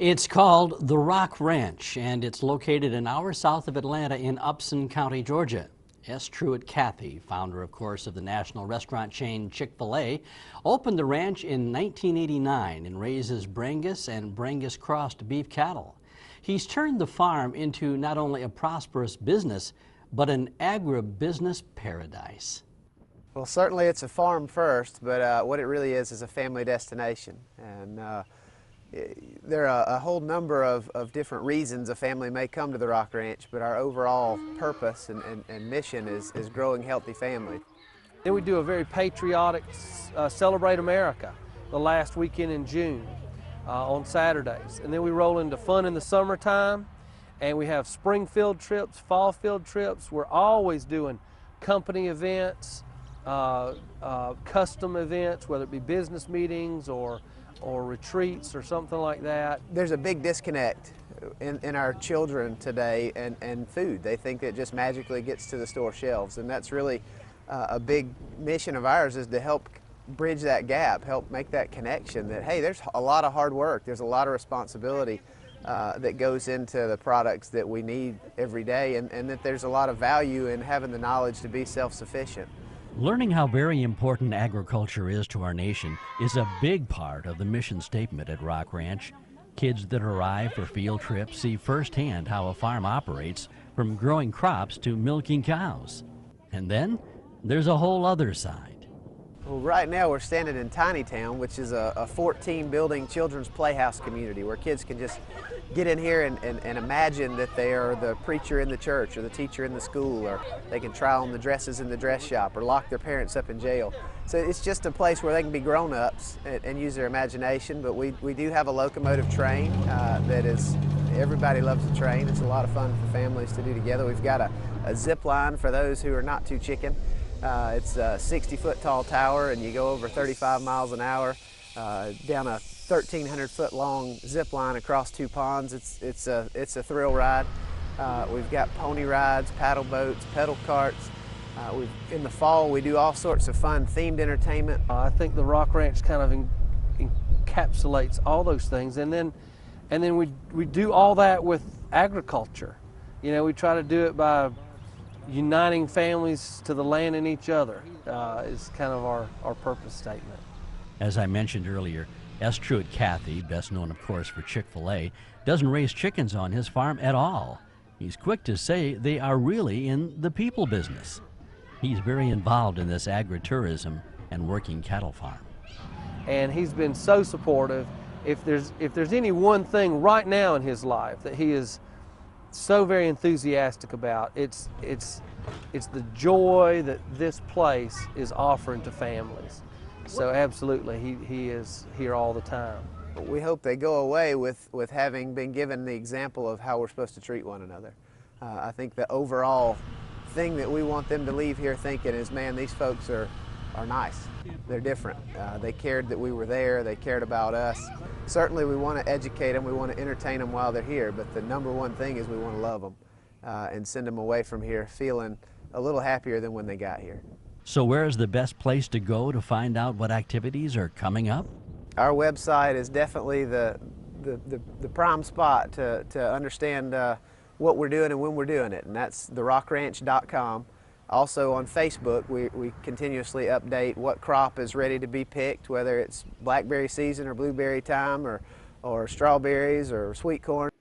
It's called the Rock Ranch, and it's located an hour south of Atlanta in Upson County, Georgia. S. Truett Cathy, founder, of course, of the national restaurant chain Chick-fil-A, opened the ranch in 1989 and raises Brangus and Brangus crossed beef cattle. He's turned the farm into not only a prosperous business, but an agribusiness paradise. Well, certainly it's a farm first, but what it really is a family destination. And there are a whole number of different reasons a family may come to the Rock Ranch, but our overall purpose and mission is growing healthy families. Then we do a very patriotic Celebrate America the last weekend in June on Saturdays. And then we roll into fun in the summertime, and we have spring field trips, fall field trips. We're always doing company events, custom events, whether it be business meetings or retreats or something like that. There's a big disconnect in our children today and food. They think it just magically gets to the store shelves, and that's really a big mission of ours, is to help bridge that gap, help make that connection that, hey, there's a lot of hard work, there's a lot of responsibility that goes into the products that we need every day, and that there's a lot of value in having the knowledge to be self-sufficient. Learning how very important agriculture is to our nation is a big part of the mission statement at Rock Ranch. Kids that arrive for field trips see firsthand how a farm operates, from growing crops to milking cows. And then there's a whole other side. Well, right now we're standing in Tiny Town, which is a 14-building children's playhouse community where kids can just get in here and imagine that they are the preacher in the church or the teacher in the school, or they can try on the dresses in the dress shop or lock their parents up in jail. So it's just a place where they can be grown-ups and use their imagination. But we do have a locomotive train that is, everybody loves to train. It's a lot of fun for families to do together. We've got a zip line for those who are not too chicken. It's a 60-foot tall tower, and you go over 35 miles an hour down a 1,300-foot long zip line across two ponds. It's a thrill ride. We've got pony rides, paddle boats, pedal carts. In the fall, we do all sorts of fun themed entertainment. I think the Rock Ranch kind of encapsulates all those things, and then we do all that with agriculture. You know, we try to do it by uniting families to the land and each other is kind of our purpose statement. As I mentioned earlier, S. Truett Cathy, best known of course for Chick-fil-A, doesn't raise chickens on his farm at all. He's quick to say they are really in the people business. He's very involved in this agritourism and working cattle farm. And he's been so supportive. If there's any one thing right now in his life that he is so very enthusiastic about, it's the joy that this place is offering to families. So absolutely, he is here all the time. We hope they go away with having been given the example of how we're supposed to treat one another. I think the overall thing that we want them to leave here thinking is, man, these folks are nice. They're different. They cared that we were there. They cared about us. Certainly we want to educate them. We want to entertain them while they're here. But the number one thing is we want to love them and send them away from here feeling a little happier than when they got here. So where is the best place to go to find out what activities are coming up? Our website is definitely the prime spot to understand what we're doing and when we're doing it, and that's therockranch.com. Also on Facebook, we continuously update what crop is ready to be picked, whether it's blackberry season or blueberry time or strawberries or sweet corn.